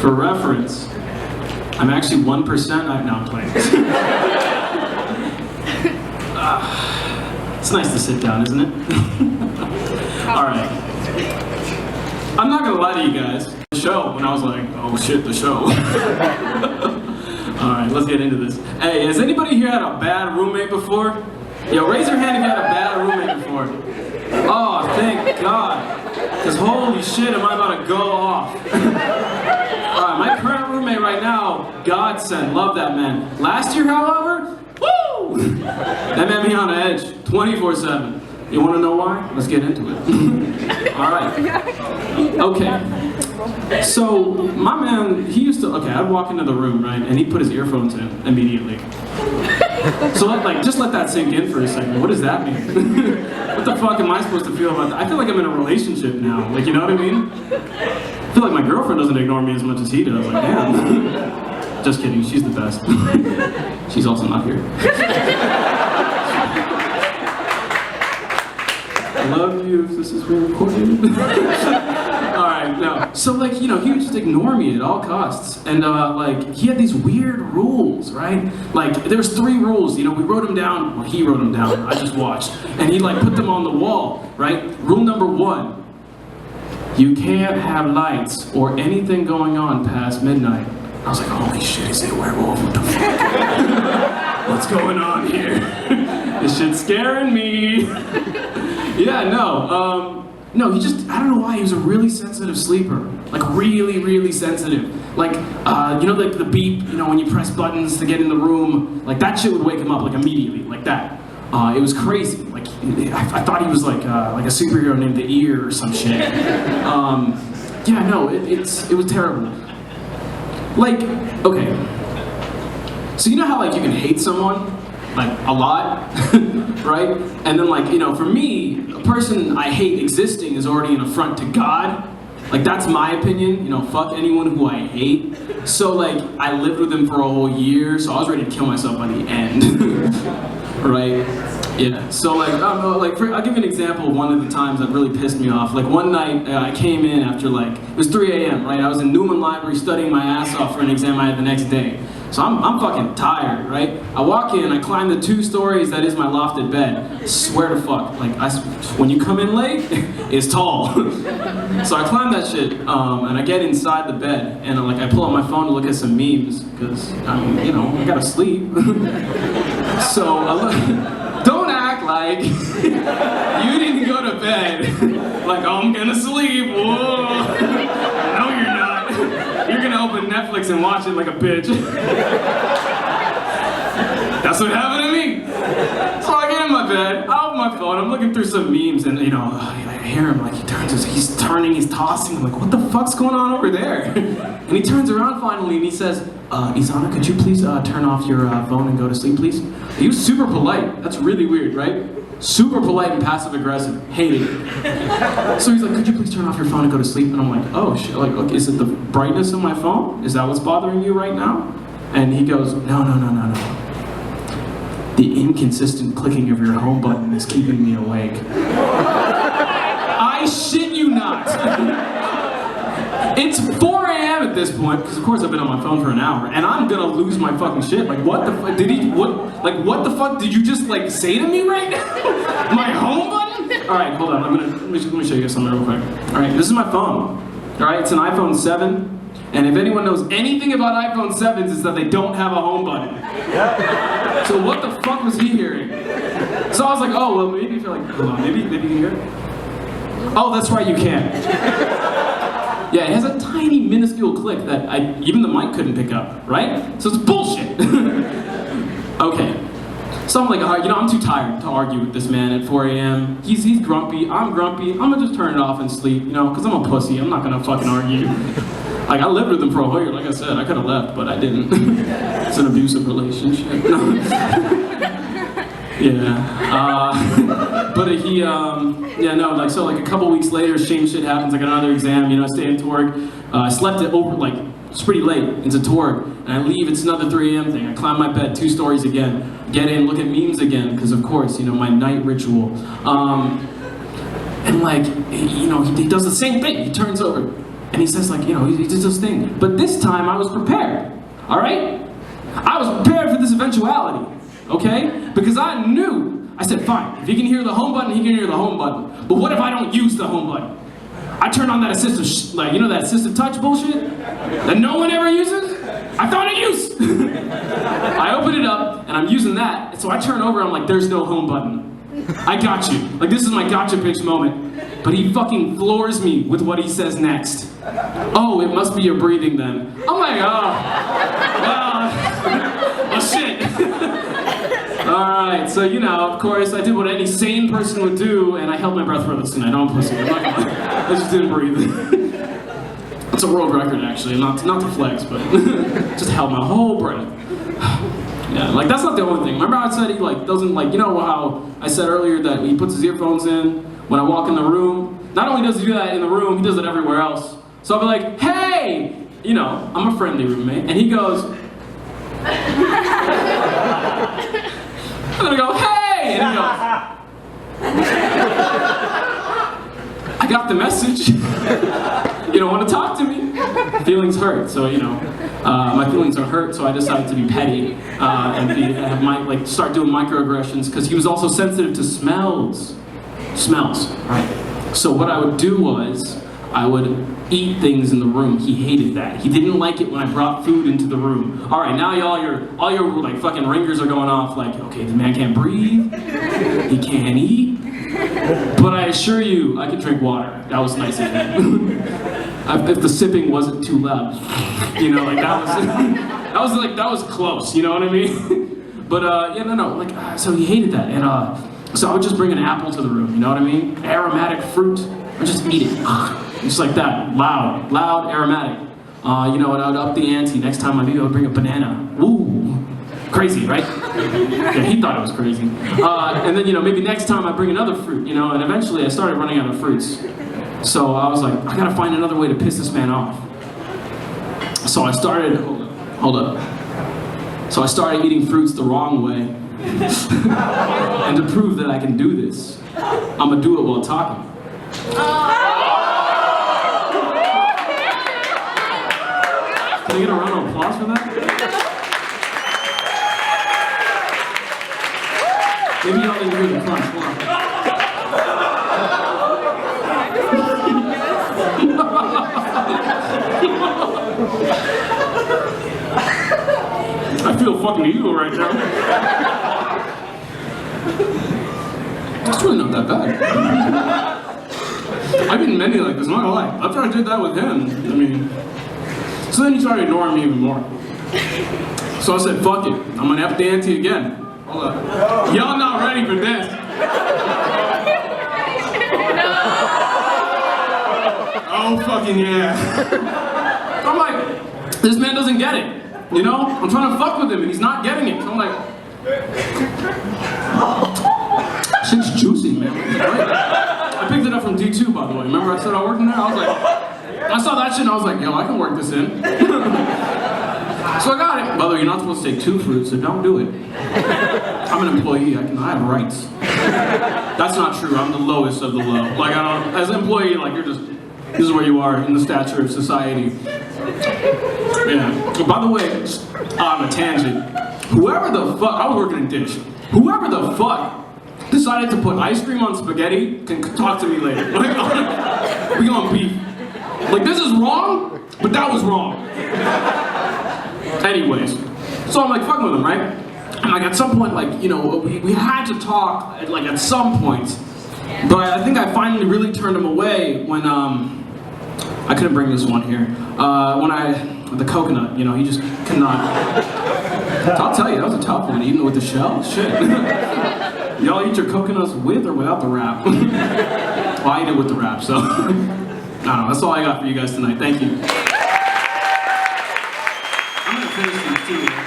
For reference, I'm actually 1%. No, I'm playing. It's nice to sit down, isn't it? All right. I'm not gonna lie to you guys. The show, when I was like, oh shit, the show. All right, let's get into this. Hey, has anybody here had a bad roommate before? Yo, raise your hand if you had a bad roommate before. Oh, thank God. Because holy shit, am I about to go off. Alright, my current roommate right now, godsend, love that man. Last year, however, woo! That man me on edge, 24/7. You want to know why? Let's get into it. Alright. Okay. So, my man, he used to, I'd walk into the room, right, and he'd put his earphones in immediately. So, just let that sink in for a second. What does that mean? What the fuck am I supposed to feel about that? I feel like I'm in a relationship now. Like, you know what I mean? I feel like my girlfriend doesn't ignore me as much as he does. Like, damn. Just kidding, she's the best. She's also not here. I love you if this is being recorded. Alright, no. So, like, you know, he would just ignore me at all costs. And, like, he had these weird rules, right? Like, there was 3 rules, you know, we wrote them down. Well, he wrote them down, I just watched. And he, like, put them on the wall, right? Rule number 1, you can't have lights or anything going on past midnight. I was like, holy shit, is he a werewolf? What the fuck? What's going on here? This shit's scaring me. Yeah, no, he just, I don't know why, he was a really sensitive sleeper. Like, really, really sensitive. Like, you know, like the beep, you know, when you press buttons to get in the room, like that shit would wake him up, like, immediately, like that. It was crazy. Like, I thought he was like a superhero named The Ear or some shit. Yeah, no, it was terrible. Like, okay. So you know how, like, you can hate someone? Like, a lot, right? And then, like, you know, for me, a person I hate existing is already an affront to God. Like, that's my opinion, you know, fuck anyone who I hate. So, like, I lived with him for a whole year, so I was ready to kill myself by the end, right? Yeah, so, like, I'll give you an example of one of the times that really pissed me off. Like, one night, I came in after, like, it was 3 a.m., right? I was in Newman Library studying my ass off for an exam I had the next day. So I'm fucking tired, right? I walk in, I climb the 2 stories that is my lofted bed. Swear to fuck, like, when you come in late, it's tall. So I climb that shit, and I get inside the bed, and I pull out my phone to look at some memes, because, I mean, you know, I gotta sleep. So, don't act like you didn't go to bed, like, oh, I'm gonna sleep, whoa. No, you're not. You're gonna open Netflix and watch it like a bitch. That's what happened to me. So I get in my bed, I open my phone, I'm looking through some memes, and you know, I hear him, like, he's turning, he's tossing, I'm like, what the fuck's going on over there? And he turns around finally and he says, Ezana, could you please turn off your phone and go to sleep, please? He was super polite. That's really weird, right? Super polite and passive aggressive. Hated it. So he's like, could you please turn off your phone and go to sleep? And I'm like, oh shit, like, look, is it the brightness of my phone? Is that what's bothering you right now? And he goes, no. The inconsistent clicking of your home button is keeping me awake. I shit you not. It's 4 a.m. at this point, because of course I've been on my phone for an hour, and I'm gonna lose my fucking shit. Like, what the fuck, what the fuck did you just, like, say to me right now? My home button? Alright, hold on, let me show you something real quick. Alright, this is my phone. Alright, it's an iPhone 7, and if anyone knows anything about iPhone 7s, it's that they don't have a home button. So what the fuck was he hearing? So I was like, oh, well, maybe if you're like, hold on, maybe you can hear it? Oh, that's right, you can. Yeah, it has a tiny, minuscule click that even the mic couldn't pick up, right? So it's bullshit. Okay. So I'm like, you know, I'm too tired to argue with this man at 4 a.m. He's grumpy, I'm grumpy, I'm gonna just turn it off and sleep, you know, because I'm a pussy, I'm not gonna fucking argue. Like, I lived with him for a whole year, like I said, I could have left, but I didn't. It's an abusive relationship. Yeah. But he, yeah, no, like, so, like, a couple weeks later, same shit happens, I got another exam, you know, I stay in Torg, I slept it over, like, it's pretty late into Torg, and I leave, it's another 3 a.m. thing, I climb my bed, 2 stories again, get in, look at memes again, because of course, you know, my night ritual, and like, you know, he does the same thing, he turns over, And he says like, you know, he did this thing. But this time I was prepared, all right? I was prepared for this eventuality, okay? Because I knew, I said, fine, if he can hear the home button, he can hear the home button. But what if I don't use the home button? I turn on that assistive, like, you know that assistive touch bullshit that no one ever uses? I found a use! I open it up, and I'm using that, and so I turn over, I'm like, there's no home button. I got you. Like, this is my gotcha bitch moment. But he fucking floors me with what he says next. Oh, it must be your breathing then. I'm like, oh, well, shit. Alright, so you know, of course, I did what any sane person would do, and I held my breath for this tonight. I'm pussy. I'm not gonna, I just didn't breathe. It's a world record, actually. Not to flex, but just held my whole breath. Yeah, like that's not the only thing. Remember how I said he like doesn't like, you know how I said earlier that he puts his earphones in when I walk in the room? Not only does he do that in the room, he does it everywhere else. So I'll be like, hey! You know, I'm a friendly roommate, and he goes, I'm gonna go, hey! And he goes, I got the message. You don't want to talk to me. Feelings hurt, so you know, my feelings are hurt, so I decided to be petty and start doing microaggressions because he was also sensitive to smells. Smells, right? So what I would do was I would eat things in the room. He hated that. He didn't like it when I brought food into the room. All right, now all your like fucking ringers are going off. Like, okay, the man can't breathe. He can't eat. But I assure you, I could drink water. That was nice of him. If the sipping wasn't too loud, you know, like that was close. You know what I mean? But yeah, no, like so he hated that, and so I would just bring an apple to the room. You know what I mean? Aromatic fruit. I just eat it, just like that, loud, aromatic. You know, and I would up the ante. Next time I would bring a banana. Ooh. Crazy, right? Yeah, he thought it was crazy. And then, you know, maybe next time I bring another fruit, you know, and eventually I started running out of fruits. So I was like, I gotta find another way to piss this man off. So I started, hold up. So I started eating fruits the wrong way. And to prove that I can do this, I'm gonna do it while talking. Can I get a round of applause for that? Maybe y'all didn't hear the crunch. Hold on. I feel fucking evil right now. It's really not that bad. I've been many like this, I'm not gonna lie. After I did that with him, I mean... So then he started ignoring me even more. So I said, fuck it, I'm gonna up the ante again. Hold up. Y'all not ready for this. Oh, fucking yeah. I'm like, this man doesn't get it. You know? I'm trying to fuck with him and he's not getting it. So I'm like, shit's juicy, man. I picked it up from D2, by the way. Remember I said I worked in there? I was like, I saw that shit and I was like, yo, I can work this in. So I got it. By the way, you're not supposed to take 2 fruits, so don't do it. I'm an employee, I have rights. That's not true, I'm the lowest of the low. Like, as an employee, like, you're just, this is where you are in the stature of society. Yeah. By the way, on a tangent, whoever the fuck, I was working in dish, whoever the fuck decided to put ice cream on spaghetti can talk to me later. Like, we gonna beef. Like, this is wrong, but that was wrong. Anyways, so I'm like fucking with him, right? And like at some point, like, you know, we had to talk, like at some point. But I think I finally really turned him away when, I couldn't bring this one here. The coconut, you know, he just could not. I'll tell you, that was a tough one, even with the shell, shit. Y'all eat your coconuts with or without the wrap? Well, I eat it with the wrap, so. I don't know, that's all I got for you guys tonight, thank you. I'm gonna finish these too.